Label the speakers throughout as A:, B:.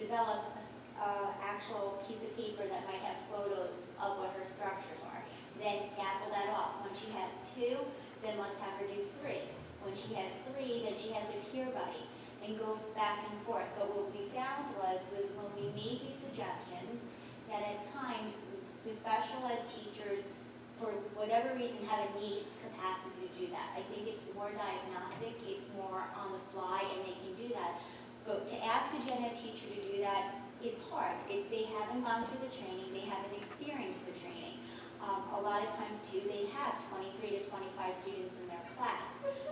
A: develop an actual piece of paper that might have photos of what her structures are. Then scaffold that off. When she has 2, then let's have her do 3. When she has 3, then she has a peer buddy, and go back and forth. But what we found was when we made these suggestions, that at times the special ed teachers, for whatever reason, have a need capacity to do that. I think it's more diagnostic, it's more on the fly, and they can do that. But to ask a gen ed teacher to do that is hard. They haven't gone through the training, they haven't experienced the training. A lot of times, too, they have 23 to 25 students in their class.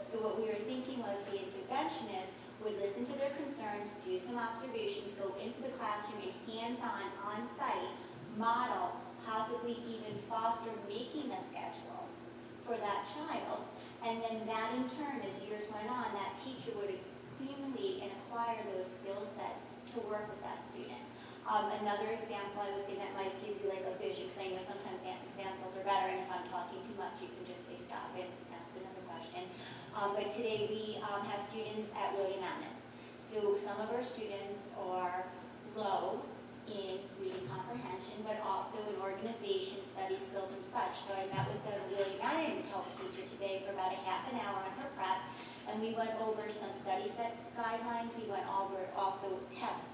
A: So what we were thinking was the interventionist would listen to their concerns, do some observations, go into the classroom and hands-on, on-site, model, possibly even foster making a schedule for that child. And then that in turn, as years went on, that teacher would accumulate and acquire those skill sets to work with that student. Another example I would say that might give you like a vision, because I know sometimes examples are better, and if I'm talking too much, you can just say stop and ask another question. But today we have students at William Allen. So some of our students are low in reading comprehension, but also in organization, study skills, and such. So I met with the William Allen health teacher today for about a half an hour on her prep, and we went over some study sets guidelines. We went over also tests.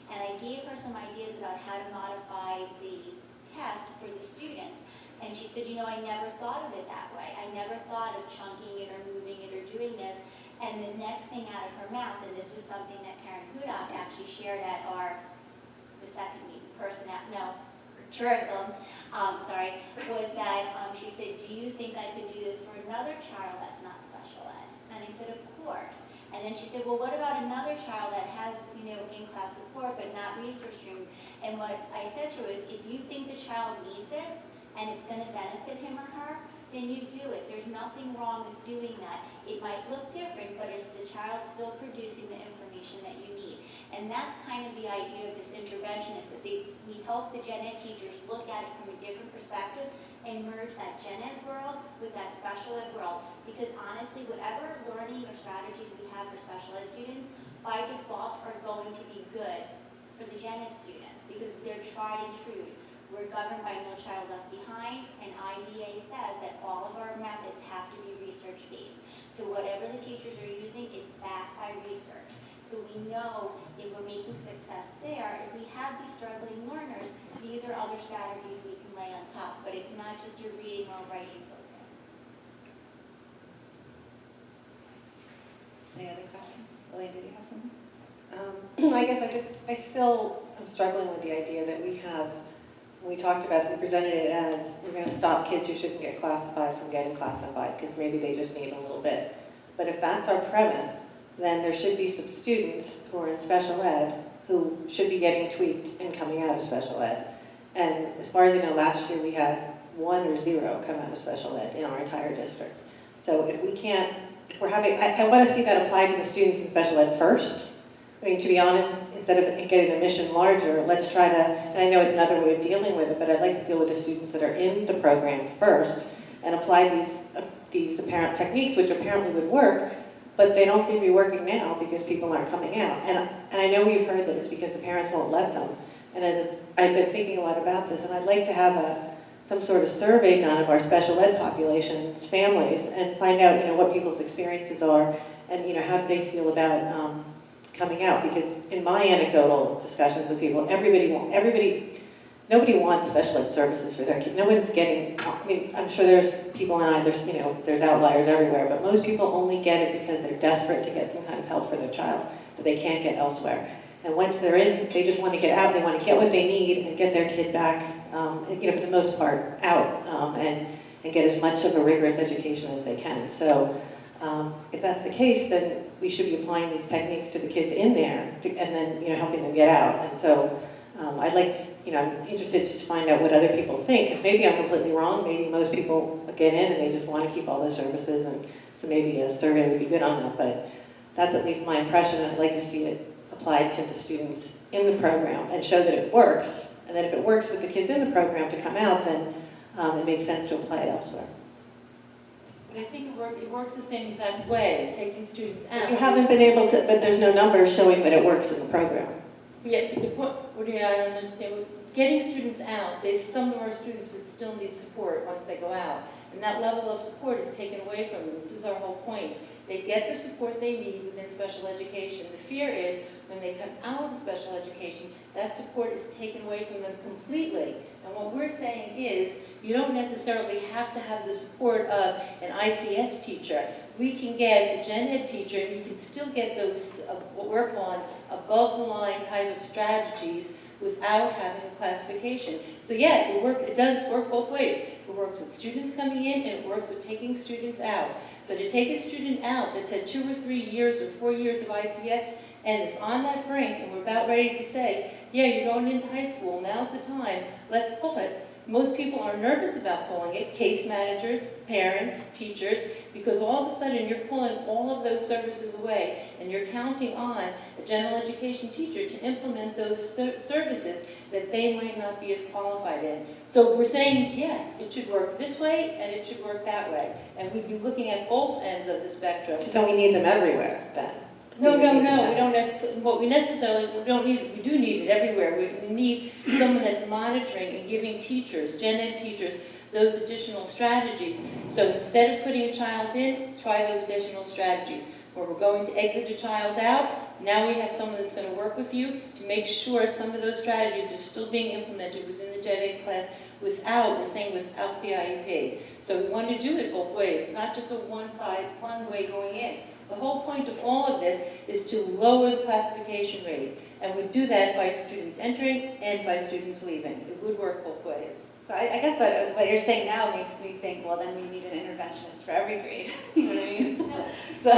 A: And I gave her some ideas about how to modify the test for the students. And she said, you know, I never thought of it that way. I never thought of chunking it or moving it or doing this. And the next thing out of her mouth, and this was something that Karen Kudak actually shared at the second meeting, curriculum, was that she said, do you think I could do this for another child that's not special ed? And I said, of course. And then she said, well, what about another child that has, in-class support but not resource room? And what I said to her is, if you think the child needs it and it's going to benefit him or her, then you do it. There's nothing wrong with doing that. It might look different, but is the child still producing the information that you need? And that's kind of the idea of this intervention, is that we help the gen ed teachers look at it from a different perspective and merge that gen ed world with that special ed world. Because honestly, whatever learning or strategies we have for special ed students, by default are going to be good for the gen ed students because they're tried and true. We're governed by No Child Left Behind, and IDA says that all of our methods have to be research-based. So whatever the teachers are using, it's backed by research. So we know if we're making success there, if we have these struggling learners, these are other strategies we can lay on top. But it's not just a reading or writing focus.
B: Any other questions? Elaine, did you have something?
C: I guess I still am struggling with the idea that we talked about it, we presented it as we're going to stop kids who shouldn't get classified from getting classified because maybe they just need a little bit. But if that's our premise, then there should be some students who are in special ed who should be getting tweaked and coming out of special ed. And as far as I know, last year we had 1 or 0 come out of special ed in our entire district. So if we can't, if we're having, I want to see that applied to the students in special ed first. I mean, to be honest, instead of getting the mission larger, let's try to, and I know it's another way of dealing with it, but I'd like to deal with the students that are in the program first and apply these apparent techniques, which apparently would work, but they don't seem to be working now because people aren't coming out. And I know we've heard that it's because the parents won't let them. And I've been thinking a lot about this, and I'd like to have some sort of survey done of our special ed population's families and find out, what people's experiences are and, how do they feel about coming out, because in my anecdotal discussions with people, nobody wants special ed services for their kids. No one's getting, I mean, I'm sure there's people and there's outliers everywhere, but most people only get it because they're desperate to get some kind of help for their child that they can't get elsewhere. And once they're in, they just want to get out, they want to get what they need and get their kid back, for the most part, out, and get as much of a rigorous education as they can. So if that's the case, then we should be applying these techniques to the kids in there, and then helping them get out. And so I'd like to, I'm interested to find out what other people think, because maybe I'm completely wrong. Maybe most people get in and they just want to keep all those services, and so maybe a survey would be good on that. But that's at least my impression. I'd like to see it applied to the students in the program and show that it works. And then if it works with the kids in the program to come out, then it makes sense to apply it elsewhere.
D: But I think it works the same exact way, taking students out.
C: You haven't been able to, but there's no numbers showing that it works in the program.
D: Yeah, the point, what do you, I don't understand, getting students out, some of our students would still need support once they go out. And that level of support is taken away from them. This is our whole point. They get the support they need within special education. The fear is when they come out of special education, that support is taken away from them completely. And what we're saying is, you don't necessarily have to have the support of an ICS teacher. We can get a gen ed teacher, and you can still get those, what we're calling above the line type of strategies without having a classification. So yeah, it does work both ways. It works with students coming in, and it works with taking students out. So to take a student out that's had 2 or 3 years or 4 years of ICS and is on that brink, and we're about ready to say, yeah, you're going into high school, now's the time, let's pull it. Most people are nervous about pulling it, case managers, parents, teachers, because all of a sudden you're pulling all of those services away, and you're counting on a general education teacher to implement those services that they might not be as qualified in. So we're saying, yeah, it should work this way and it should work that way. And we'd be looking at both ends of the spectrum.
C: So don't we need them everywhere then?
D: No, we don't necessarily, we do need it everywhere. We need someone that's monitoring and giving teachers, gen ed teachers, those additional strategies. So instead of putting a child in, try those additional strategies. Where we're going to exit a child out, now we have someone that's going to work with you to make sure some of those strategies are still being implemented within the gen ed class without the IEP. So we want to do it both ways. It's not just a one way going in. The whole point of all of this is to lower the classification rate. And we do that by students entering and by students leaving. It would work both ways.
B: So I guess what you're saying now makes me think, well, then we need an interventionist for every grade. You know what I mean? So,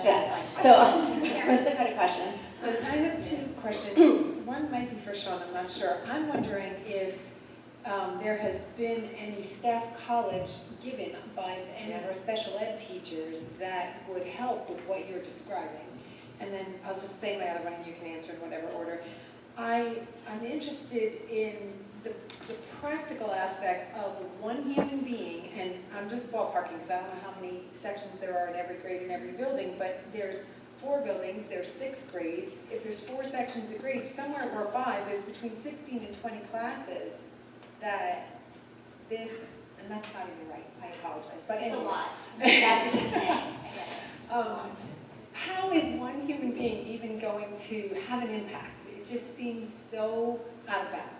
B: yeah. So, I had a question.
E: I have 2 questions. One might be for Sean, I'm not sure. I'm wondering if there has been any staff college given by any of our special ed teachers that would help with what you're describing. And then I'll just say my other one and you can answer in whatever order. I'm interested in the practical aspect of one human being, and I'm just ballparking because I don't know how many sections there are in every grade in every building, but there's 4 buildings, there's 6 grades. If there's 4 sections a grade, somewhere or 5, there's between 16 and 20 classes that this, and that's not even right, I apologize, but
A: It's a
E: anyway.
A: lot. That's what you're saying.
E: How is one human being even going to have an impact? It just seems so out of balance.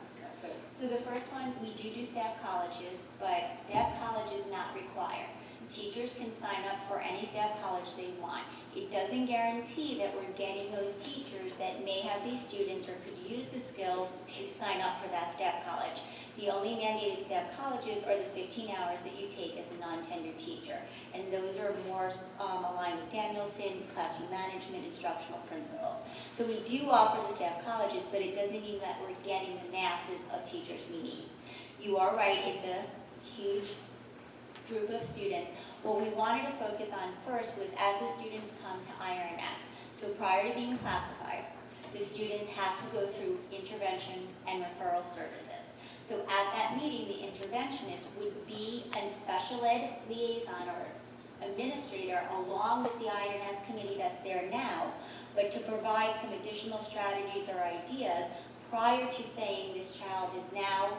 A: So the first one, we do staff colleges, but staff college is not required. Teachers can sign up for any staff college they want. It doesn't guarantee that we're getting those teachers that may have these students or could use the skills to sign up for that staff college. The only mandated staff colleges are the 15 hours that you take as a non-tenured teacher. And those are more aligned with Danielson, classroom management, instructional principles. So we do offer the staff colleges, but it doesn't mean that we're getting the masses of teachers we need. You are right, it's a huge group of students. What we wanted to focus on first was as the students come to IRMS. So prior to being classified, the students have to go through intervention and referral services. So at that meeting, the interventionist would be a special ed liaison or administrator along with the IRMS committee that's there now, but to provide some additional strategies or ideas prior to saying this child is now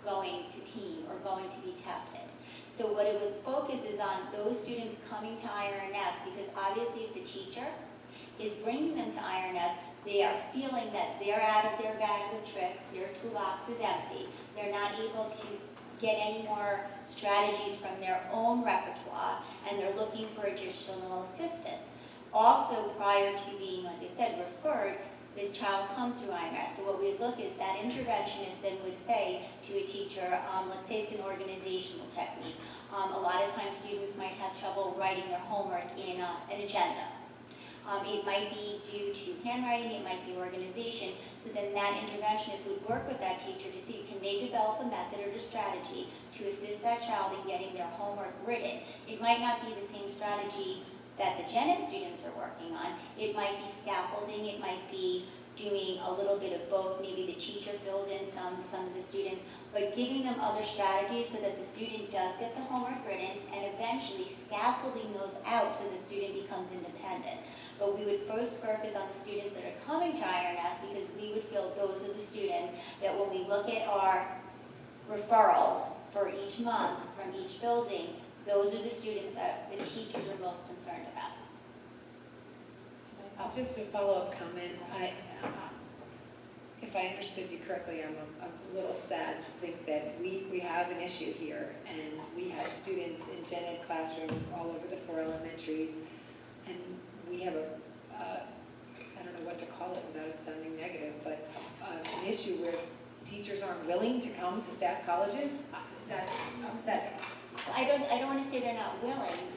A: going to team or going to be tested. So what it would focus is on those students coming to IRNS, because obviously if the teacher is bringing them to IRNS, they are feeling that they're out of their bag of tricks, their toolbox is empty, they're not able to get any more strategies from their own repertoire, and they're looking for additional assistance. Also, prior to being, like I said, referred, this child comes through IMS. So what we look is that interventionist then would say to a teacher, let's say it's an organizational technique. A lot of times students might have trouble writing their homework in an agenda. It might be due to handwriting, it might be organization. So then that interventionist would work with that teacher to see, can they develop a method or a strategy to assist that child in getting their homework written. It might not be the same strategy that the gen ed students are working on. It might be scaffolding, it might be doing a little bit of both. Maybe the teacher fills in some of the students, but giving them other strategies so that the student does get the homework written and eventually scaffolding those out so the student becomes independent. But but we would first focus on the students that are coming to IRNS because we would feel those are the students that when we look at our referrals for each month from each building, those are the students that the teachers are most concerned about.
E: Just a follow-up comment, if I understood you correctly, I'm a little sad to think that we have an issue here, and we have students in gen ed classrooms all over the 4 elementaries, and we have I don't know what to call it without it sounding negative, but an issue where teachers aren't willing to come to staff colleges. That's upsetting.
A: I don't want to say they're not willing,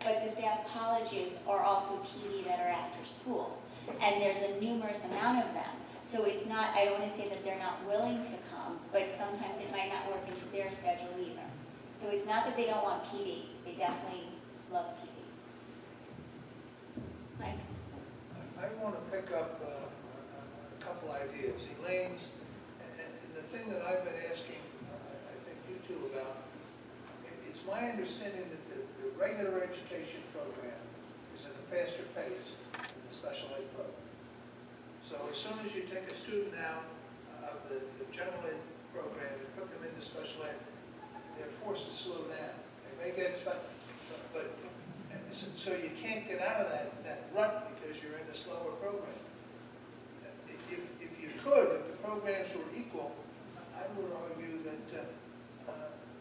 A: but the staff colleges are also PD that are after school, and there's a numerous amount of them. So it's not, I don't want to say that they're not willing to come, but sometimes it might not work into their schedule either. So it's not that they don't want PD, they definitely love PD. Mike?
F: I want to pick up a couple ideas. Elaine's, and the thing that I've been asking, I think you two about, it's my understanding that the regular education program is at a faster pace than the special ed program. So as soon as you take a student out of the general ed program and put them into special ed, they're forced to slow down. They may get special, but so you can't get out of that rut because you're in a slower program. If you could, if the programs were equal, I would argue that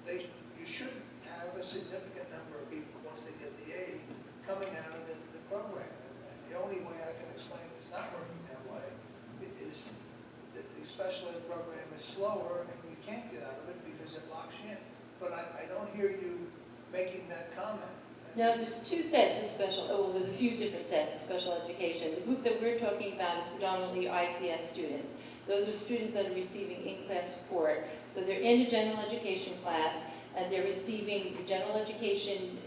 F: you should have a significant number of people, once they get the aid, coming out of the program. And the only way I can explain it's not working that way is that the special ed program is slower and you can't get out of it because it locks you in. But I don't hear you making that comment.
D: No, there's 2 sets of there's a few different sets of special education. The group that we're talking about is predominantly ICS students. Those are students that are receiving in-class support. So they're in a general education class, and they're receiving the general education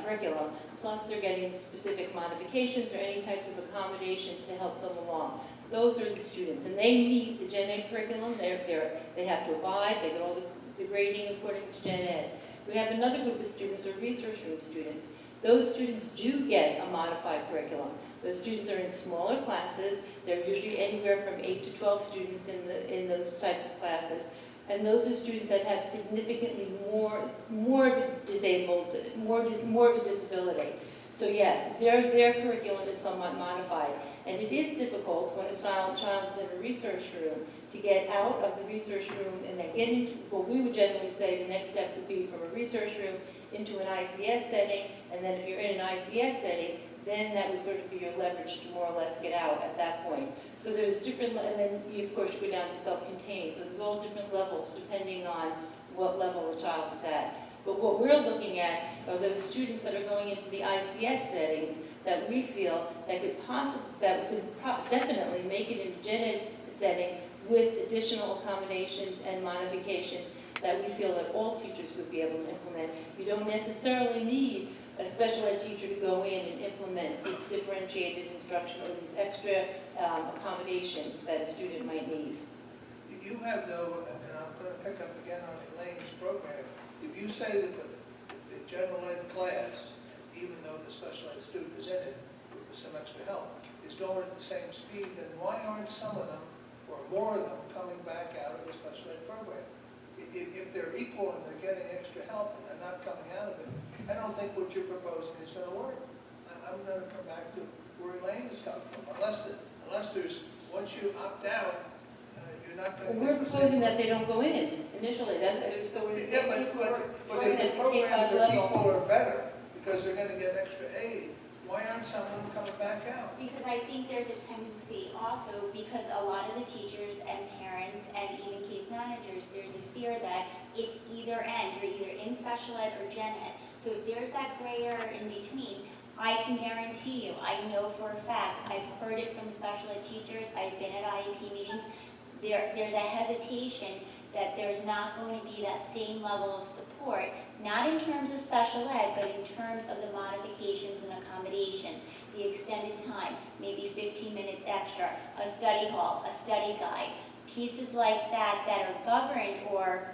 D: curriculum, plus they're getting specific modifications or any types of accommodations to help them along. Those are the students, and they meet the gen ed curriculum. They have to abide, they get all the grading according to gen ed. We have another group of students, or research room students. Those students do get a modified curriculum. Those students are in smaller classes. They're usually anywhere from 8 to 12 students in those type of classes. And those are students that have significantly more disabled, more of a disability. So yes, their curriculum is somewhat modified. And it is difficult when a child is in a research room to get out of the research room and then get into what we would generally say the next step would be from a research room into an ICS setting. And then if you're in an ICS setting, then that would sort of be your leverage to more or less get out at that point. So there's different, and then you of course go down to self-contained. So there's all different levels depending on what level the child is at. But what we're looking at are those students that are going into the ICS settings that we feel that could definitely make it in a gen ed setting with additional accommodations and modifications that we feel that all teachers would be able to implement. You don't necessarily need a special ed teacher to go in and implement this differentiated instruction or these extra accommodations that a student might need.
F: You have though, and I'm going to pick up again on Elaine's program, if you say that the general ed class, even though the special ed student is in it with some extra help, is going at the same speed, then why aren't some of them, or more of them, coming back out of the special ed program? If they're equal and they're getting extra help and they're not coming out of it, I don't think what you're proposing is going to work. I'm going to come back to where Elaine is coming from. Unless there's, once you opt out, you're not going to.
D: Well, we're proposing that they don't go in initially. So we're
F: but if the programs are equal or better because they're going to get extra aid, why aren't some of them coming back out?
A: Because I think there's a tendency also, because a lot of the teachers and parents and even case managers, there's a fear that it's either end. You're either in special ed or gen ed. So if there's that gray area in between, I can guarantee you, I know for a fact, I've heard it from special ed teachers, I've been at IEP meetings, there's a hesitation that there's not going to be that same level of support, not in terms of special ed, but in terms of the modifications and accommodations, the extended time, maybe 15 minutes extra, a study hall, a study guide, pieces like that that are governed or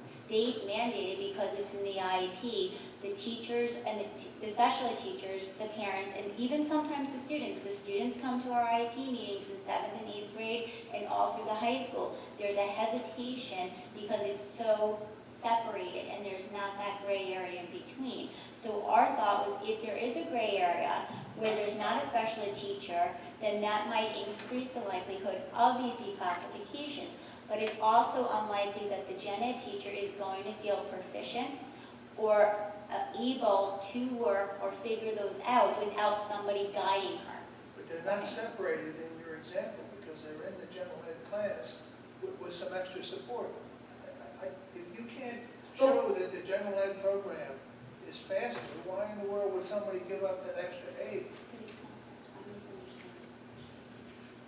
A: state mandated because it's in the IEP, the teachers and the special ed teachers, the parents, and even sometimes the students, because students come to our IEP meetings in 7th and 8th grade and all through the high school. There's a hesitation because it's so separated and there's not that gray area in between. So our thought was if there is a gray area where there's not a special ed teacher, then that might increase the likelihood of these declassifications. But it's also unlikely that the gen ed teacher is going to feel proficient or able to work or figure those out without somebody guiding her.
F: But they're not separated in your example because they're in the general ed class with some extra support. If you can't show that the general ed program is faster, why in the world would somebody give up that extra aid?
A: I'm misunderstanding.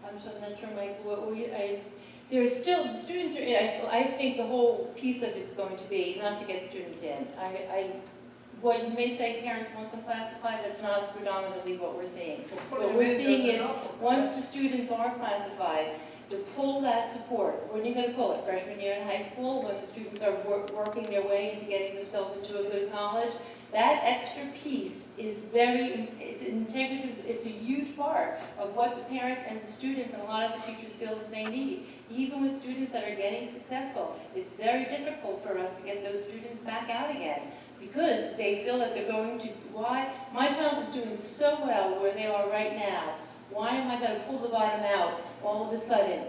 D: I'm so not sure, Mike, there is still, the students are, I think the whole piece of it's going to be not to get students in. What you may say parents want them classified, that's not predominantly what we're seeing. What we're seeing is, once the students are classified, to pull that support. When are you going to pull it? Freshman year in high school, when the students are working their way into getting themselves into a good college? That extra piece is it's integrative, it's a huge part of what the parents and the students and a lot of the teachers feel that they need. Even with students that are getting successful, it's very difficult for us to get those students back out again because they feel that they're going to, why? My child is doing so well where they are right now. Why am I going to pull the bottom out all of a sudden?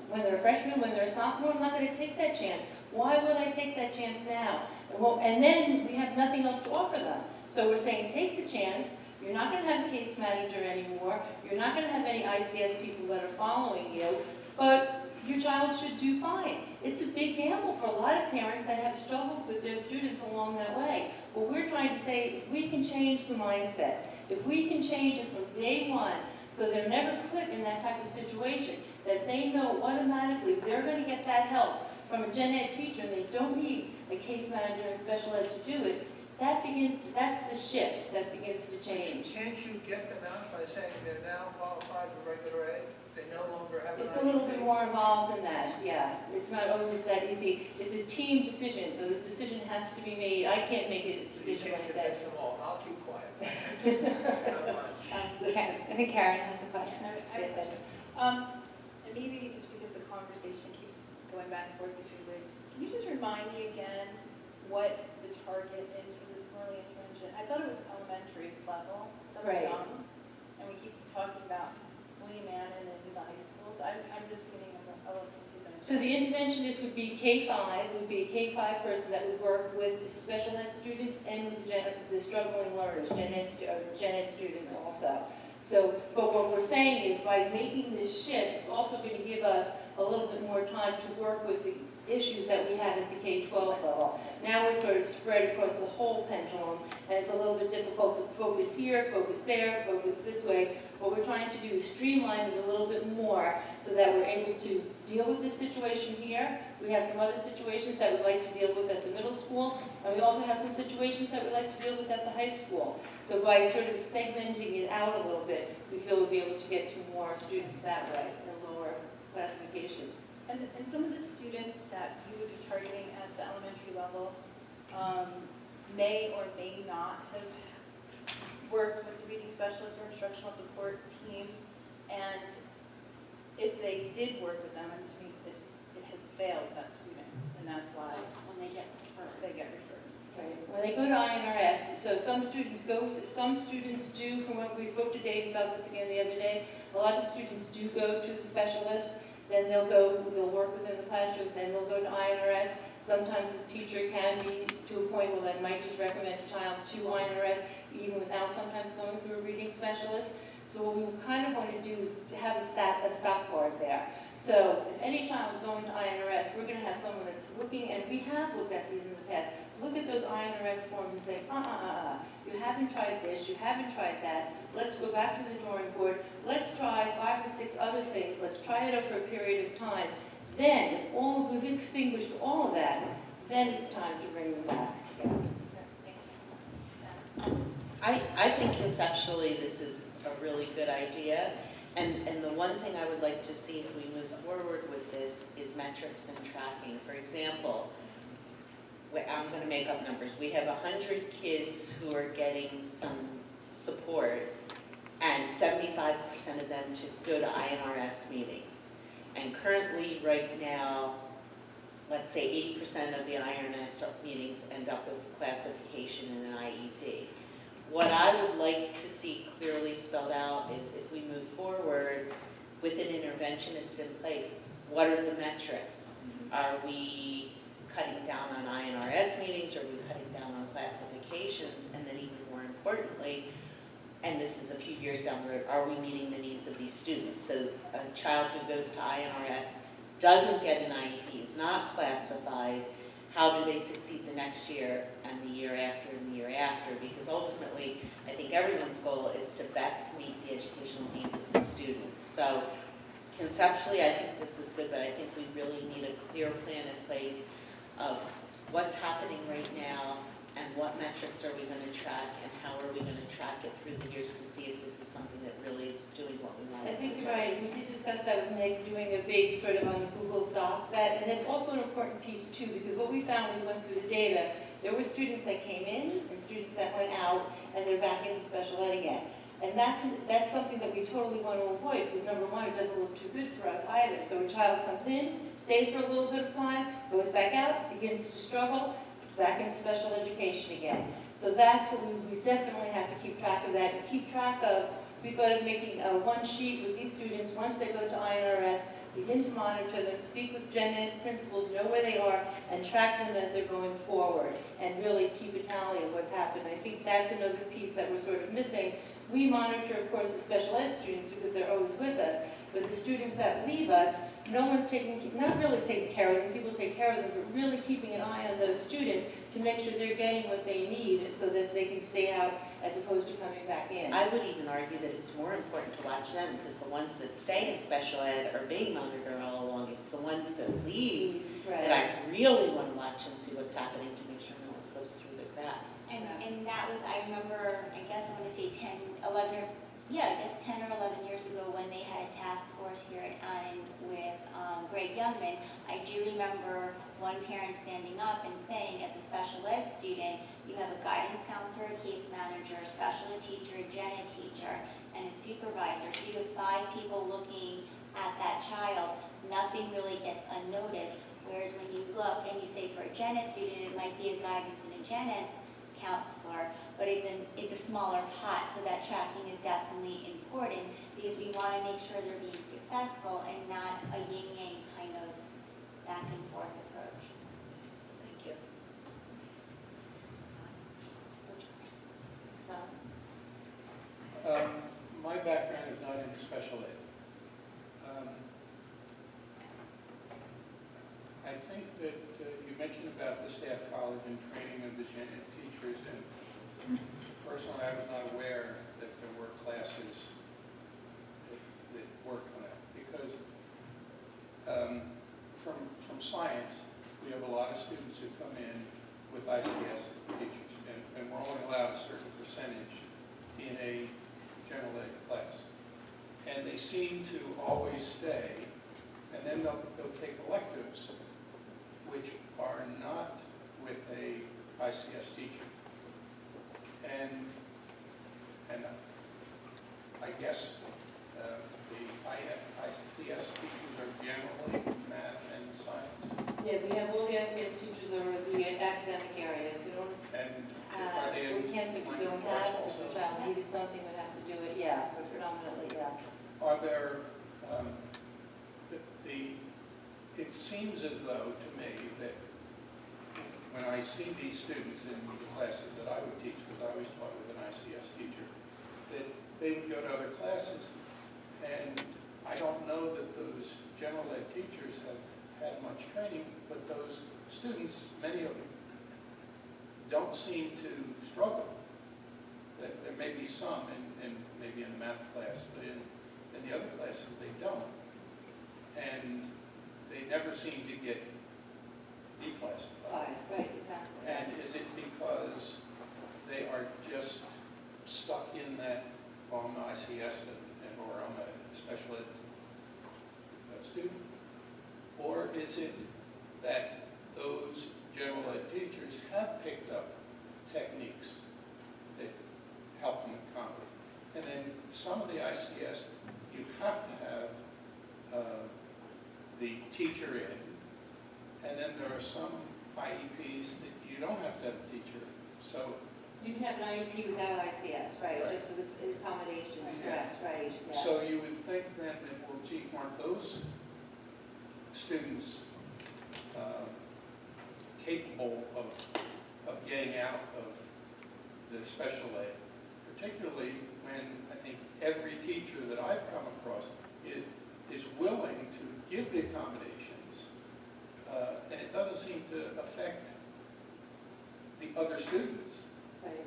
D: When they're a freshman, when they're a sophomore, I'm not going to take that chance. Why would I take that chance now? And then we have nothing else to offer them. So we're saying take the chance. You're not going to have a case manager anymore. You're not going to have any ICS people that are following you. But your child should do fine. It's a big gamble for a lot of parents that have struggled with their students along that way. What we're trying to say, if we can change the mindset, if we can change it from day one, so they're never put in that type of situation, that they know automatically they're going to get that help from a gen ed teacher and they don't need a case manager and special ed to do it, that's the shift that begins to change.
F: Can't you get them out by saying they're now qualified for regular ed? They no longer have an
D: It's a little
F: IEP?
D: bit more involved than that, yeah. It's not always that easy. It's a team decision, so the decision has to be made. I can't make a
F: You
D: decision
F: can't
D: like that.
F: convince them all. I'll keep quiet.
B: I think Karen has a question.
G: I have a question. And maybe just because the conversation keeps going back and forth between the, can you just remind me again what the target is for this early intervention? I thought it was elementary level, that was
D: Right.
G: young, and we keep talking about William Annan and the high schools. I'm just getting a little confused.
D: So the interventionist would be K-5, would be a K-5 person that would work with the special ed students and with the struggling learners, gen ed students also. So, but what we're saying is by making this shift, it's also going to give us a little bit more time to work with the issues that we have at the K-12 level. Now we're sort of spread across the whole pendulum, and it's a little bit difficult to focus here, focus there, focus this way. What we're trying to do is streamline it a little bit more so that we're able to deal with this situation here. We have some other situations that we'd like to deal with at the middle school, and we also have some situations that we'd like to deal with at the high school. So by sort of segmenting it out a little bit, we feel we'll be able to get to more students that way and lower classification.
G: And some of the students that you would be targeting at the elementary level may or may not have worked with the reading specialists or instructional support teams, and if they did work with them, I'm assuming that it has failed that student, and that's why
A: When they get referred.
G: they get referred.
D: Right. When they go to INRS, so some students do, from what we spoke to Dave about this again the other day, a lot of students do go to the specialist, then they'll work within the classroom, then they'll go to INRS. Sometimes the teacher can be to a point where they might just recommend a child to INRS, even without sometimes going through a reading specialist. So what we kind of want to do is have a stop guard there. So if any child is going to INRS, we're going to have someone that's looking, and we have looked at these in the past, look at those INRS forms and say, you haven't tried this, you haven't tried that, let's go back to the drawing board, let's try 5 to 6 other things, let's try it over a period of time. Then, we've extinguished all of that, then it's time to bring them back.
H: I think conceptually this is a really good idea. And the one thing I would like to see if we move forward with this is metrics and tracking. For example, I'm gonna make up numbers, we have 100 kids who are getting some support, and 75% of them to go to INRS meetings. And currently, right now, let's say 80% of the INRS meetings end up with classification in an IEP. What I would like to see clearly spelled out is if we move forward with an interventionist in place, what are the metrics? Are we cutting down on INRS meetings? Are we cutting down on classifications? And then even more importantly, and this is a few years down the road, are we meeting the needs of these students? So a child who goes to INRS doesn't get an IEP, is not classified, how do they succeed the next year and the year after and the year after? Because ultimately, I think everyone's goal is to best meet the educational needs of the students. So conceptually, I think this is good, but I think we really need a clear plan in place of what's happening right now and what metrics are we going to track and how are we going to track it through the years to see if this is something that really is doing what we want
D: I
H: it to
D: think
H: do.
D: you're right, we did discuss that with Nick, doing a big sort of on Google Docs that, and it's also an important piece too, because what we found when we went through the data, there were students that came in and students that went out, and they're back into special ed again. And that's something that we totally want to avoid, because number one, it doesn't look too good for us either. So a child comes in, stays for a little bit of time, goes back out, begins to struggle, it's back into special education again. So that's what we definitely have to keep track of that, and keep track of. We thought of making one sheet with these students, once they go to INRS, begin to monitor them, speak with gen ed principals, know where they are, and track them as they're going forward, and really keep a tally of what's happened. I think that's another piece that we're sort of missing. We monitor, of course, the special ed students because they're always with us, but the students that leave us, no one's not really taking care of them, people take care of them, but really keeping an eye on those students to make sure they're getting what they need so that they can stay out as opposed to coming back in.
H: I would even argue that it's more important to watch them because the ones that stay in special ed are being monitored all along. It's the ones that leave that I really want to watch and see what's happening to make sure no one slips through the cracks.
A: And that was, I remember, I guess I want to say 10 or 11 years ago when they had a task force here at Island with Greg Youngman. I do remember one parent standing up and saying, as a special ed student, you have a guidance counselor, a case manager, a special ed teacher, a gen ed teacher, and a supervisor. So you have 5 people looking at that child. Nothing really gets unnoticed. Whereas when you look and you say for a gen ed student, it might be a guidance and a gen ed counselor, but it's a smaller pot, so that tracking is definitely important because we want to make sure they're being successful and not a yin-yang kind of back and forth approach.
H: Thank you.
I: My background is not in special ed. I think that you mentioned about the staff college and training of the gen ed teachers, and personally I was not aware that there were classes that worked on that, because from science, we have a lot of students who come in with ICS teachers, and we're only allowed a certain percentage in a general ed class. And they seem to always stay, and then they'll take electives, which are not with a ICS teacher. And I guess the ICS teachers are generally math and science.
D: Yeah, we have all the ICS teachers over the academic areas. We don't
I: And are they in
D: we can't think we
I: language
D: don't
I: arts
D: have, if
I: also?
D: the child needed something, we'd have to do it, yeah, but predominantly, yeah.
I: Are there, it seems as though to me that when I see these students in the classes that I would teach, because I always taught with an ICS teacher, that they would go to other classes, and I don't know that those general ed teachers have had much training, but those students, many of them, don't seem to struggle. There may be some maybe in the math class, but in the other classes they don't. And they never seem to get declassified.
D: Right, exactly.
I: And is it because they are just stuck in that, well, I'm an ICS or I'm a special ed student? Or is it that those general ed teachers ICS, you have to have the teacher in, and then there are some IEPs that you don't have to have a teacher. So
D: You can have an IEP without ICS, right,
I: Right.
D: just for the accommodations,
I: Yeah.
D: correct, right, yeah.
I: So you would think then that, well, gee, aren't those students capable of getting out of the special ed, particularly when I think every teacher that I've come across is willing to give the accommodations, and it doesn't seem to affect the other students.
D: Right.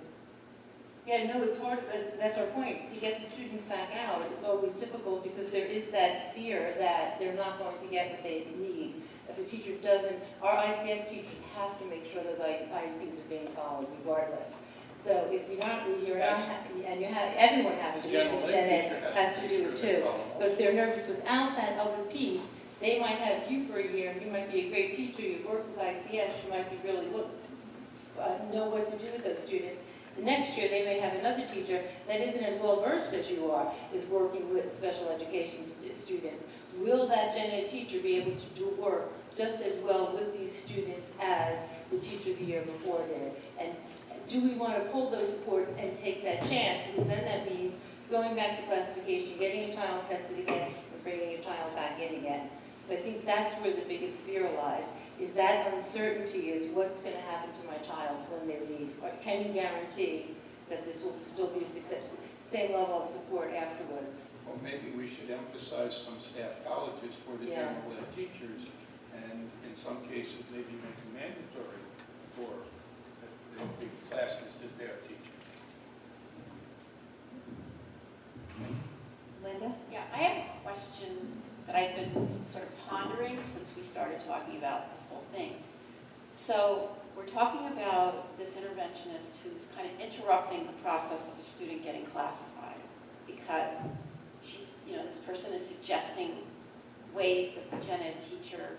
D: Yeah, no, it's hard, that's our point, to get the students back out, it's always difficult because there is that fear that they're not going to get what they need. If a teacher doesn't, our ICS teachers have to make sure those IEPs are being followed regardless. So if you're not, and everyone has to do
I: General
D: it,
I: ed
D: then
I: teacher
D: it has to do it
I: make sure they
D: too.
I: follow all.
D: But they're nervous without that other piece. They might have you for a year, and you might be a great teacher, you've worked with ICS, you might be really know what to do with those students. The next year, they may have another teacher that isn't as well versed as you are, is working with special education students. Will that gen ed teacher be able to do work just as well with these students as the teacher the year before did? And do we want to pull those supports and take that chance? Because then that means going back to classification, getting a child tested again, and bringing a child back in again. So I think that's where the biggest fear lies, is that uncertainty is what's going to happen to my child when they leave. Or can you guarantee that this will still be a success, same level of support afterwards?
I: Well, maybe we should emphasize some staff colleges for the
D: Yeah.
I: general ed teachers, and in some cases, maybe make it mandatory for the classes that they're teaching.
D: Linda?
J: Yeah, I have a question that I've been sort of pondering since we started talking about this whole thing. So we're talking about this interventionist who's kind of interrupting the process of a student getting classified because she's, this person is suggesting ways that the gen ed teacher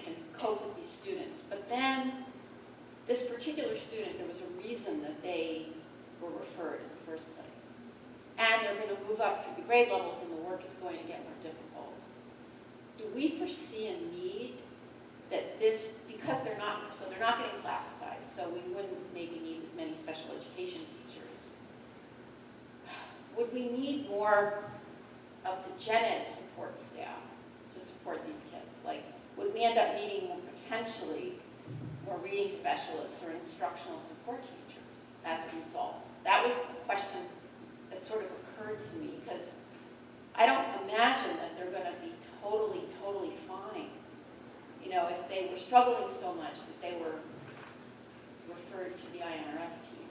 J: can cope with these students. But then this particular student, there was a reason that they were referred in the first place. And they're going to move up through the grade levels and the work is going to get more difficult. Do we foresee a need that because they're not getting classified, so we wouldn't maybe need as many special education teachers. Would we need more of the gen ed support staff to support these kids? Like, would we end up needing potentially more reading specialists or instructional support teachers as a result? That was the question that sort of occurred to me, because I don't imagine that they're going to be totally fine, if they were struggling so much that they were referred to the INRS team.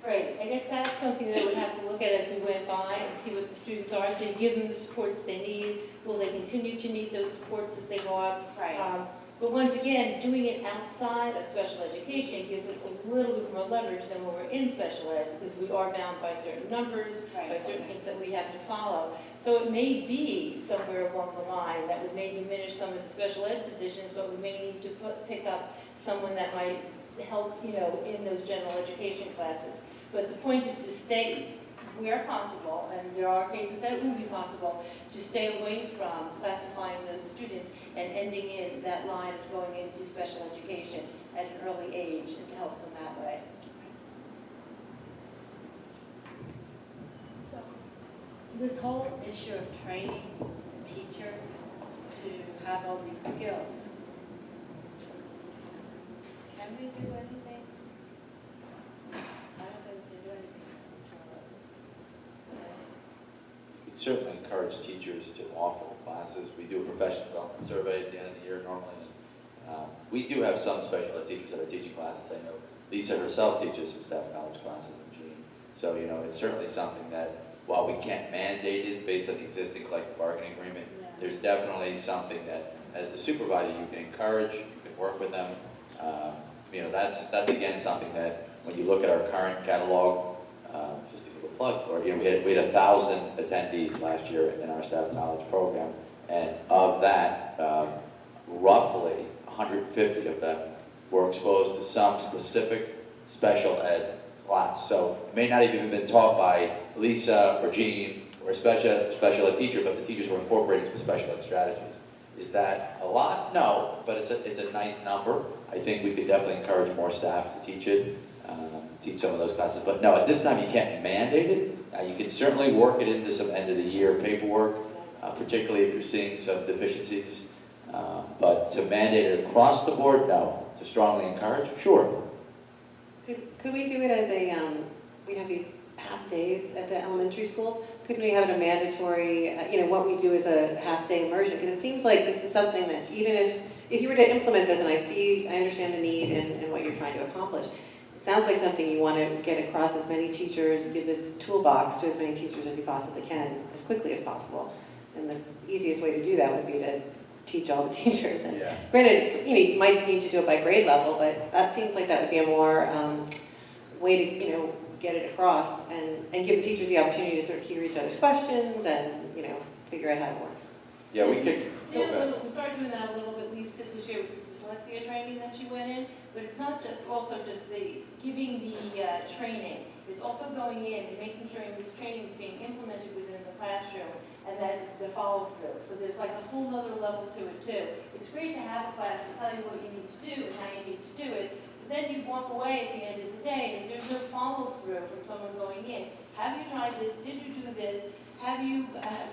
D: Right, I guess that's something that we'd have to look at as we went by and see what the students are, so you give them the supports they need. Will they continue to need those supports as they go up?
J: Right.
D: But once again, doing it outside of special education gives us a little bit more leverage than when we're in special ed, because we are bound by certain numbers,
J: Right.
D: by certain things that we have to follow. So it may be somewhere along the line that would may diminish some of the special ed positions, but we may need to pick up someone that might help, in those general education classes. But the point is to stay where possible, and there are cases that it will be possible, to stay away from classifying those students and ending in that line of going into special education at an early age, and to help them that way.
K: So, this whole issue of training teachers to have all these skills, can we do anything? I don't think we can do anything to control it.
L: We certainly encourage teachers to offer classes. We do a professional development survey at the end of the year normally. We do have some special ed teachers that are teaching classes. I know Lisa herself teaches some staff knowledge classes in Jean. So, it's certainly something that, while we can't mandate it based on the existing collective bargaining agreement, there's definitely something that, as the supervisor, you can encourage, you can work with them. That's again something that, when you look at our current catalog, just to give a plug for it, we had 1,000 attendees last year in our staff knowledge program, and of that, roughly 150 of them were exposed to some specific special ed class. So it may not even have been taught by Lisa or Jean or a special ed teacher, but the teachers were incorporating some special ed strategies. Is that a lot? No, but it's a nice number. I think we could definitely encourage more staff to teach it, teach some of those classes. But no, at this time you can't mandate it. You can certainly work it into some end of the year paperwork, particularly if you're seeing some deficiencies. But to mandate it across the board, no. To strongly encourage, sure.
C: Could we do it as a, we have these half days at the elementary schools? Couldn't we have it a mandatory, what we do is a half-day immersion? Because it seems like this is something that even if you were to implement this, and I understand the need and what you're trying to accomplish, it sounds like something you want to get across as many teachers, give this toolbox to as many teachers as you possibly can, as quickly as possible. And the easiest way to do that would be to teach all the teachers. And
I: Yeah.
C: granted, you might need to do it by grade level, but that seems like that would be a more way to, get it across and give the teachers the opportunity to sort of hear each other's questions and, figure out how it works.
L: Yeah, we could.
D: We started doing that a little bit, Lisa, this year with the dyslexia training that she went in, but it's not just the giving the training. It's also going in and making sure this training is being implemented within the classroom and then the follow through. So there's like a whole other level to it too. It's great to have a class and tell you what you need to do and how you need to do it, but then you walk away at the end of the day and there's no follow through from someone going in. Have you tried this? Did you do this? Have you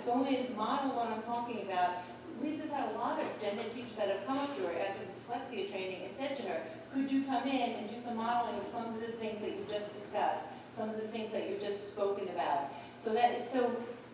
D: go in, model what I'm talking about? Lisa's had a lot of gen ed teachers that have come up to her after the dyslexia training and said to her, could you come in and do some modeling of some of the things that you just discussed, some of the things that you've just spoken about? So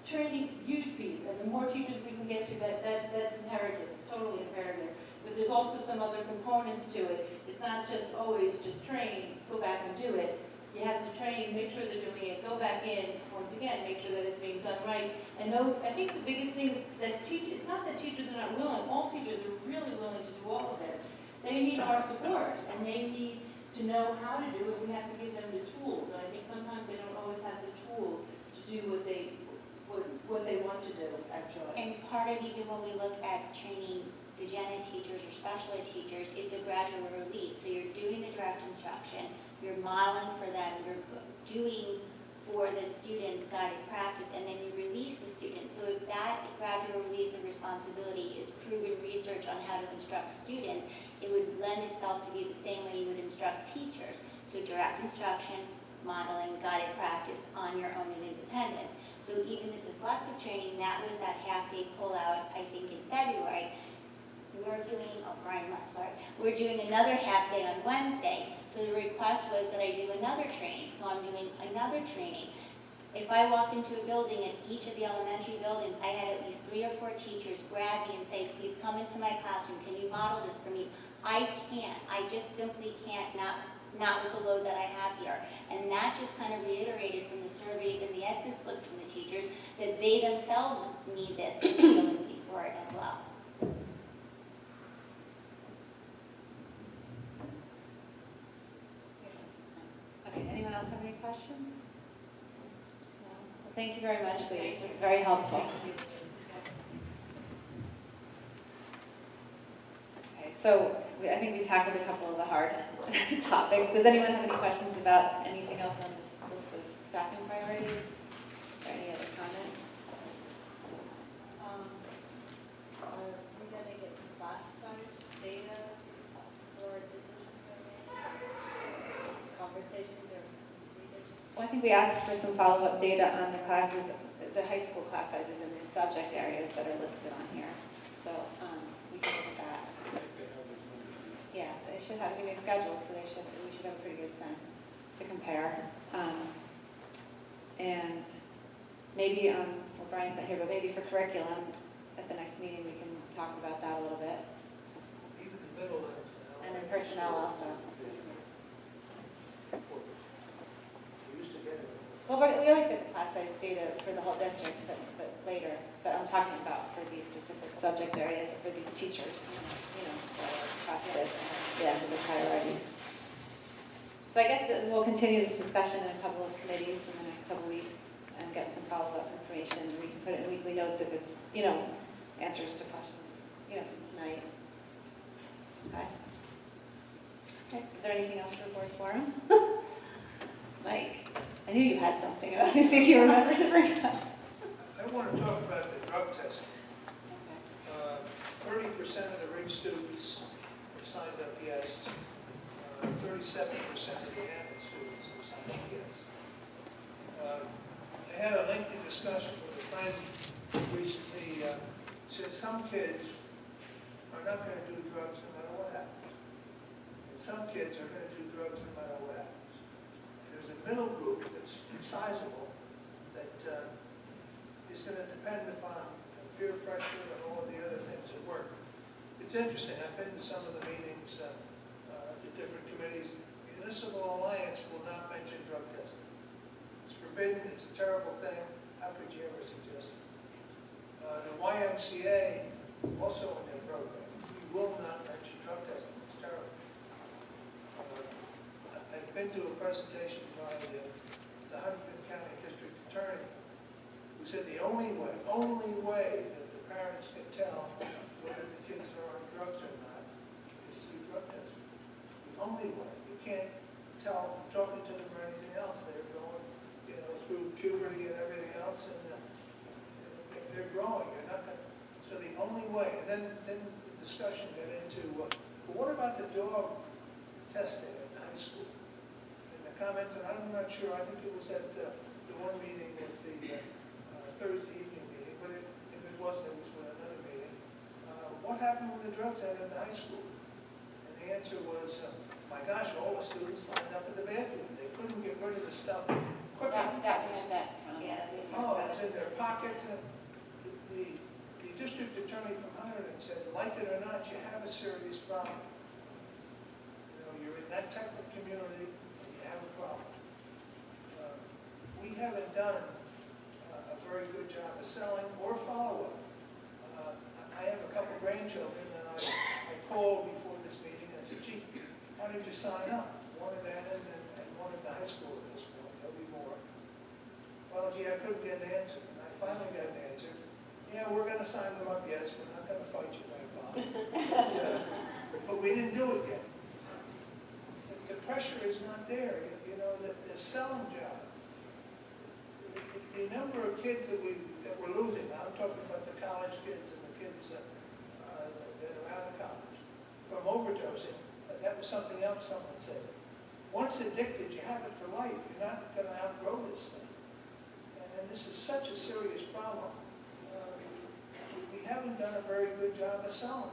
D: training, huge piece, and the more teachers we can get to that's imperative, it's totally imperative. But there's also some other components to it. It's not just always just train, go back and do it. You have to train, make sure they're doing it, go back in, once again, make sure that it's being done right. And I think the biggest thing is that it's not that teachers are not willing, all teachers are really willing to do all of this. They need our support, and they need to know how to do it. We have to give them the tools, and I think sometimes they don't always have the tools to do what they want to do, actually.
A: And part of even when we look at training the gen ed teachers or special ed teachers, it's a gradual release. So you're doing the direct instruction, you're modeling for them, you're doing for the students guided practice, and then you release the students. So if that gradual release of responsibility is proven research on how to instruct students, it would lend itself to be the same way you would instruct teachers. So direct instruction, modeling, guided practice on your own and independence. So even the dyslexic training, that was that half-day pull-out, I think, in February. We're doing another half-day on Wednesday. So the request was that I do another training. So I'm doing another training. If I walk into a building at each of the elementary buildings, I had at least 3 or 4 teachers grab me and say, please come into my classroom. Can you model this for me? I can't. I just simply can't, not with the load that I have here. And that just kind of reiterated from the surveys and the exit slips from the teachers that they themselves need this and they feel the need for it as well.
B: Okay, anyone else have any questions? No? Well, thank you very much, ladies. It's very helpful. Okay, so I think we tackled a couple of the hard topics. Does anyone have any questions about anything else on this list of staffing priorities? Or any other comments?
G: Are we going to get class size data for decisions conversations or revisions?
B: Well, I think we asked for some follow-up data on the classes, the high school class sizes in the subject areas that are listed on here. So we can look at that. Yeah, they should have, they scheduled, so we should have a pretty good sense to compare. And maybe, well, Brian's not here, but maybe for curriculum, at the next meeting, we can talk about that a little bit.
F: Even the middle
B: And then personnel also.
F: We used to get it.
B: Well, we always get the class size data for the whole district, but later. But I'm talking about for these specific subject areas, for these teachers, that are requested, for the priorities. So I guess that we'll continue this discussion in a couple of committees in the next couple of weeks and get some follow-up information. We can put it in weekly notes if it's, answers to questions, from tonight. Okay. Okay. Is there anything else for board forum? Mike? I knew you had something. I was going to see if you remember to bring it up.
F: I want to talk about the drug testing. 30% of the rich students have signed up yes. 37% of the average students have signed up yes. I had a lengthy discussion with a friend recently. Said some kids are not going to do drugs no matter what happens. And some kids are going to do drugs no matter what happens. There's a middle group that's sizable that is going to depend upon peer pressure and all the other things at work. It's interesting. I've been to some of the meetings, the different committees. The Municipal Alliance will not mention drug testing. It's forbidden. It's a terrible thing. How could you ever suggest it? The YMCA, also in their program, we will not mention drug testing. It's terrible. I've been to a presentation by the Huntington County District Attorney who said the only way that the parents can tell whether the kids are on drugs or not is through drug testing. The only way. You can't tell from talking to them or anything else. They're going, through puberty and everything else, and they're growing. You're not going to. So the only way. And then the discussion got into, well, what about the dog testing at the high school? And the comments, and I'm not sure. I think it was at the one meeting with the Thursday evening meeting, but if it wasn't, it was with another meeting. What happened with the drugs out at the high school? And the answer was, my gosh, all the students lined up at the bathroom. They couldn't get rid of the stuff quick enough.
J: That was that.
A: Yeah.
F: Oh, it was in their pockets. And the district attorney from Huntington said, like it or not, you have a serious problem. You're in that type of community, and you have a problem. We haven't done a very good job of selling or follow-up. I have a couple grandchildren, and I called before this meeting and said, gee, how did you sign up? One at Annan and one at the high school at this point. There'll be more. Well, gee, I couldn't get an answer. And I finally got an answer. Yeah, we're going to sign them up, yes. We're not going to fight you, Grandpa. But we didn't do it yet. The pressure is not there. The selling job. The number of kids that we're losing, now I'm talking about the college kids and the kids that are out of college, from overdosing. That was something else someone said. Once addicted, you have it for life. You're not going to outgrow this thing. And this is such a serious problem. We haven't done a very good job of selling.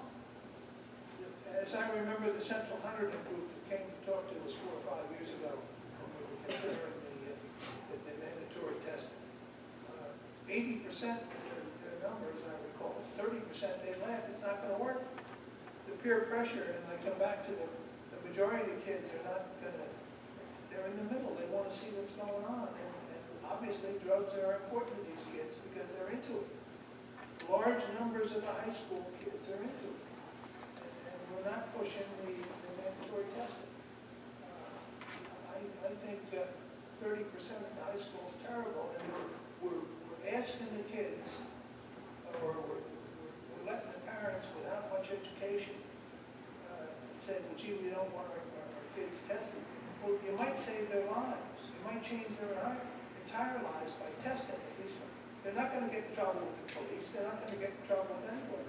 F: As I remember, the Central Huntington group that came to talk to us 4 or 5 years ago when we were considering the mandatory testing. 80% was their number, as I recall. 30% they laughed. It's not going to work. The peer pressure, and I come back to the majority of the kids are not going to, they're in the middle. They want to see what's going on. And obviously drugs are important to these kids because they're into it. Large numbers of the high school kids are into it. And we're not pushing the mandatory testing. I think 30% of the high school is terrible. And we're asking the kids, or we're letting the parents without much education say, well, gee, we don't want our kids tested. Well, you might save their lives. You might change their entire lives by testing at least. They're not going to get in trouble with the police. They're not going to get in trouble with anybody.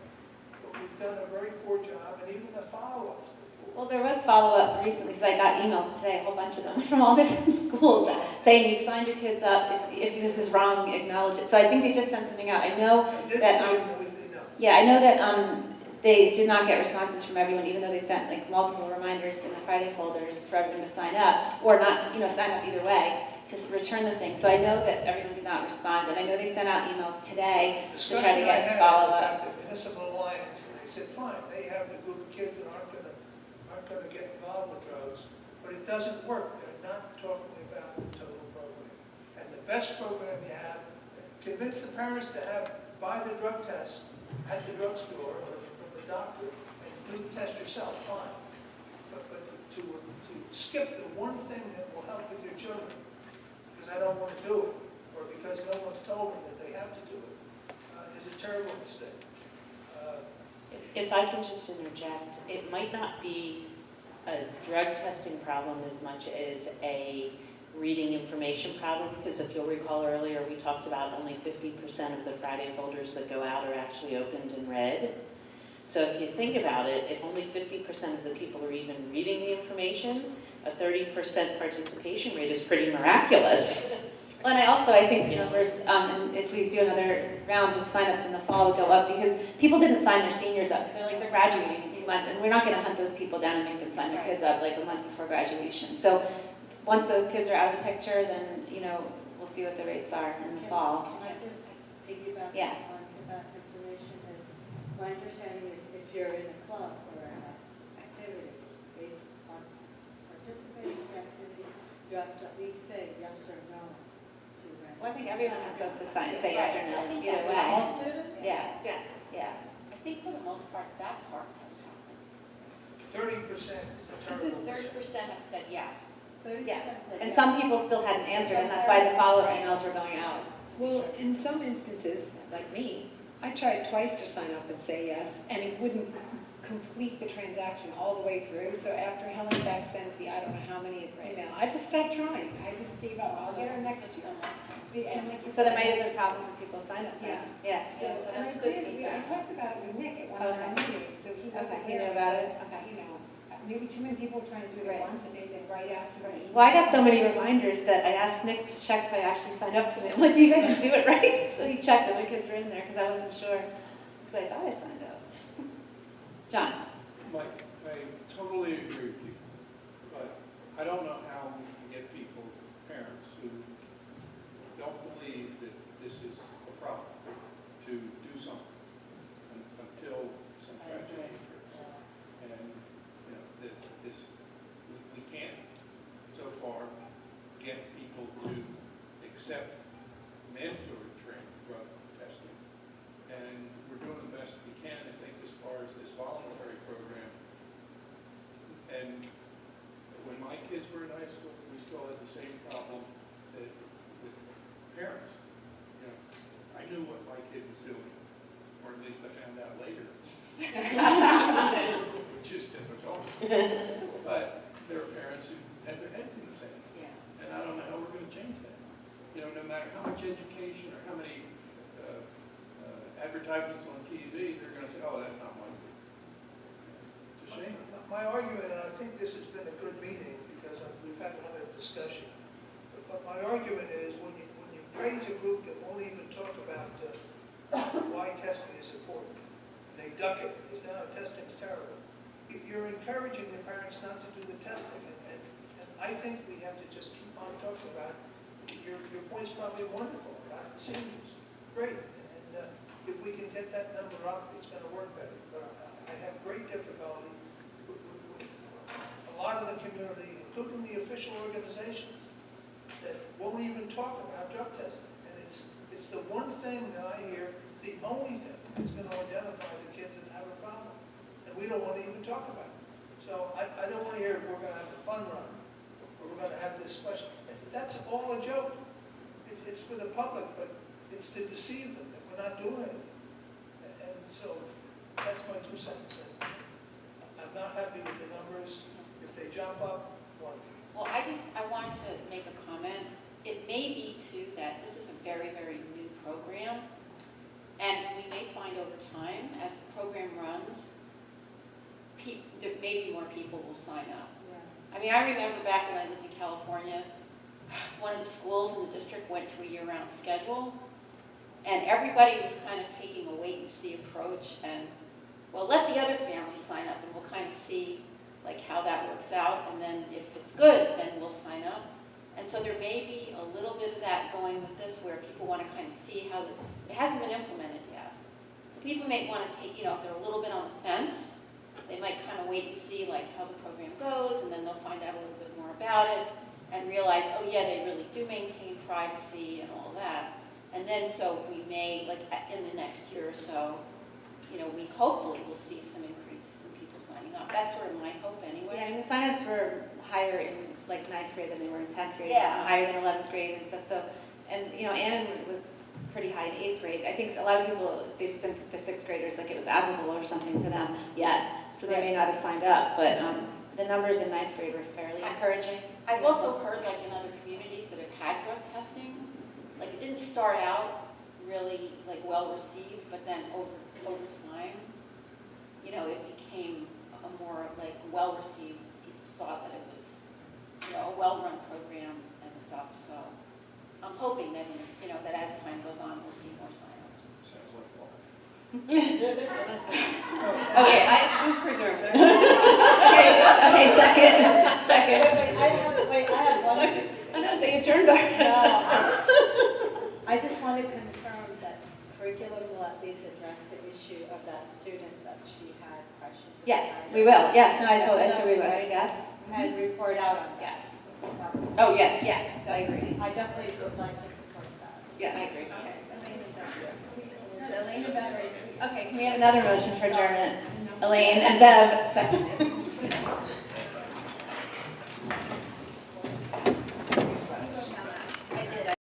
F: But we've done a very poor job, and even the follow-ups.
B: Well, there was follow-up recently, because I got emails today, a whole bunch of them, from all different schools, saying you've signed your kids up, if this is wrong, acknowledge it. So I think they just sent something out. I know that, yeah, I know that they did not get responses from everyone, even though they sent like multiple reminders in the Friday folders for everyone to sign up, or not, sign up either way, to return the thing. So I know that everyone did not respond, and I know they sent out emails today to try to get follow-up.
F: About the Municipal Alliance, and they said, fine, they have the group of kids that aren't going to get involved with drugs, but it doesn't work. They're not talking about the total program. And the best program you have, convince the parents to buy the drug test at the drugstore or from the doctor and do the test yourself, fine. But to skip the one thing that will help with your children, because I don't want to do it, or because no one's told them that they have to do it, is a terrible mistake.
H: If I can just interject, it might not be a drug testing problem as much as a reading information problem, because if you'll recall earlier, we talked about only 50% of the Friday folders that go out are actually opened and read. So if you think about it, if only 50% of the people are even reading the information, a 30% participation rate is pretty miraculous.
B: Well, and I think the numbers, and if we do another round of signups in the fall, will go up because people didn't sign their seniors up because they're graduating in 2 months, and we're not going to hunt those people down and make them sign their kids up a month before graduation. So once those kids are out of the picture, then we'll see what the rates are in the fall.
K: Can I just piggyback
B: Yeah.
K: onto that information? My understanding is if you're in a club or an activity based on participating in the activity, you have to at least say yes or no to rent.
B: Well, I think everyone is supposed to say yes or no,
J: I think
B: either
J: that's
B: way.
K: All students?
B: Yeah,
J: Yes.
B: yeah.
J: I think for the most part, that part has happened.
F: 30% is a
J: It
F: terrible
J: says 30% have said yes.
K: 30%
B: Yes,
K: said
B: and
K: yes.
B: some people still hadn't answered, and that's why the follow-up
J: Right.
B: emails were going out.
E: Well, in some instances, like me, I tried twice to sign up and say yes, and it wouldn't complete the transaction all the way through. So after Helen Beck sent the, I don't know how many email, I just stopped trying. I just gave up. I'll get her next year. And like you
B: So there
E: said-
B: might have been problems with people's signups then?
E: Yeah.
B: Yes.
E: So, and I I talked about it with Nick at one of our meetings, so he was
B: Okay, he
E: aware
B: knew about it? Okay.
E: Maybe too many people were trying to do it
B: Right.
E: at once, and they've been right after the email.
B: Well, I got so many reminders that I asked Nick to check if I actually signed up, and I'm like, you guys do it right? So he checked, and my kids were in there, because I wasn't sure, because I thought I signed up. John?
I: Mike, I totally agree with you, but I don't know how we can get people, parents who don't believe that this is a problem, to do something until some tragedy occurs. And, that we can't, so far, get people to accept mandatory drug testing. And we're doing the best we can, I think, as far as this voluntary program. And when my kids were in high school, we still had the same problem that with parents. I knew what my kid was doing, or at least I found out later. Which is difficult. But there are parents who have their heads in the sand.
J: Yeah.
I: And I don't know how we're going to change that. No matter how much education or how many advertisements on TV, they're going to say, oh, that's not my kid. It's a shame.
F: My argument, and I think this has been a good meeting because we've had a discussion, but my argument is when you praise a group that won't even talk about why testing is important, and they duck it, they say, oh, testing's terrible, you're encouraging the parents not to do the testing, and I think we have to just keep on talking about it. Your point's probably wonderful about the seniors, great, and if we can get that number up, it's going to work better, but I have great difficulty with a lot of the community, including the official organizations, that won't even talk about drug testing. And it's the one thing that I hear, it's the only thing that's going to identify the kids that have a problem. And we don't want to even talk about it. So I don't want to hear we're going to have a fun run, or we're going to have this special. That's all a joke. It's for the public, but it's to deceive them that we're not doing anything. And so that's my 2 cents. I'm not happy with the numbers. If they jump up, wonderful.
J: Well, I wanted to make a comment. It may be too that this is a very, very new program, and we may find over time, as the program runs, that maybe more people will sign up.
K: Yeah.
J: I mean, I remember back when I lived in California, one of the schools in the district went to a year-round schedule, and everybody was kind of taking a wait-and-see approach, and, well, let the other families sign up, and we'll kind of see how that works out, and then if it's good, then we'll sign up. And so there may be a little bit of that going with this, where people want to kind of see how it hasn't been implemented yet. So people may want to take, if they're a little bit on the fence, they might kind of wait and see how the program goes, and then they'll find out a little bit more about it, and realize, oh yeah, they really do maintain privacy and all that. And then so we may, in the next year or so, we hopefully will see some increase in people signing up. That's sort of my hope anyway.
B: Yeah, I mean, the signups were higher in 9th grade than they were in 10th grade,
J: Yeah.
B: and higher than 11th grade and stuff. So, and Annan was pretty high in 8th grade. I think a lot of people, they just think the 6th graders, it was applicable or something for them yet. So they may not have signed up, but the numbers in 9th grade were fairly encouraging.
J: I've also heard in other communities didn't start out really like well received, but then over time, you know, it became a more like well received. People saw that it was, you know, a well-run program and stuff. So I'm hoping that, you know, that as time goes on, we'll see more signups.
I: Sounds like water.
C: Okay, I move for adjournment.
B: Okay, second.
K: Wait, I have one.
B: I know, they adjourned already.
K: No, I just want to confirm that curriculum will at least address the issue of that student that she had questions about.
B: Yes, we will, yes, no, I said we will,
K: Right?
B: yes,
K: And report out on that.
B: yes,
C: Oh, yes.
B: yes, I agree.
K: I definitely would like to support that.
C: Yeah.
B: I agree.
G: Elaine and Beverly.
B: Okay, can we have another motion for adjournment? Elaine and Bev, seconded.